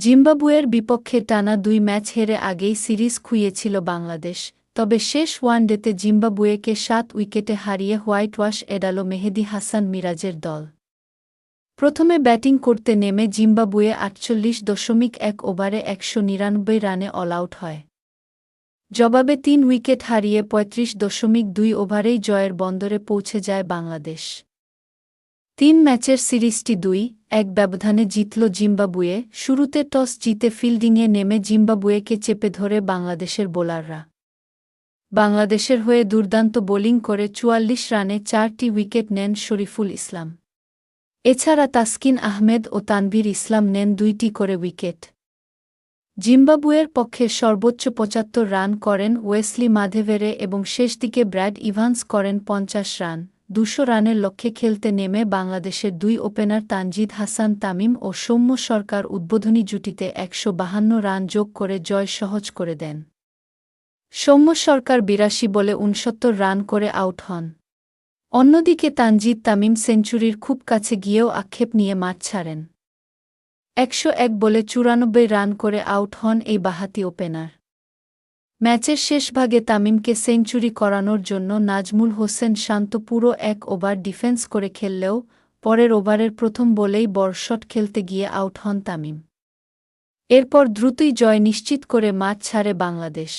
জিম্বাবুয়ের বিপক্ষে টানা ২ ম্যাচ হেরে আগেই সিরিজ খুইয়েছিল বাংলাদেশ, তবে শেষ ওয়ানডেতে জিম্বাবুয়েকে ৭ উইকেটে হারিয়ে হোয়াইটওয়াশ এড়াল মেহেদী হাসান মিরাজের দল। প্রথমে ব্যাটিং করতে নেমে জিম্বাবুয়ে ৪৮.১ ওভারে ১৯৯ রানে অলআউট হয়। জবাবে ৩ উইকেট হারিয়ে ৩৫.২ ওভারেই জয়ের বন্দরে পৌঁছে যায় বাংলাদেশ। ৩ ম্যাচের সিরিজটি ২-১ ব্যবধানে জিতল জিম্বাবুয়ে। শুরুতে টস জিতে ফিল্ডিংয়ে নেমে জিম্বাবুয়েকে চেপে ধরে বাংলাদেশের বোলাররা। বাংলাদেশের হয়ে দুর্দান্ত বোলিং করে ৪৪ রানে ৪টি উইকেট নেন শরীফুল ইসলাম। এছাড়া তাসকিন আহমেদ ও তানভীর ইসলাম নেন ২টি করে উইকেট। জিম্বাবুয়ের পক্ষে সর্বোচ্চ ৭৫ রান করেন ওয়েসলি মাধেভেরে এবং শেষদিকে ব্র্যাড ইভান্স করেন ৫০ রান। ২০০ রানের লক্ষ্যে খেলতে নেমে বাংলাদেশের ২ ওপেনার তানজিদ হাসান তামিম ও সৌম্য সরকার উদ্বোধনী জুটিতে ১৫২ রান যোগ করে জয় সহজ করে দেন। সৌম্য সরকার ৮২ বলে ৬৯ রান করে আউট হন। অন্যদিকে তানজিদ তামিম সেঞ্চুরির খুব কাছে গিয়েও আক্ষেপ নিয়ে মাঠ ছাড়েন। ১০১ বলে ৯৪ রান করে আউট হন এই বাঁহাতি ওপেনার। ম্যাচের শেষভাগে তামিমকে সেঞ্চুরি করানোর জন্য নাজমুল হোসেন শান্ত পুরো ১ ওভার ডিফেন্স করে খেললেও পরের ওভারের প্রথম বলেই বড় শট খেলতে গিয়ে আউট হন তামিম। এরপর দ্রুতই জয় নিশ্চিত করে মাঠ ছাড়ে বাংলাদেশ।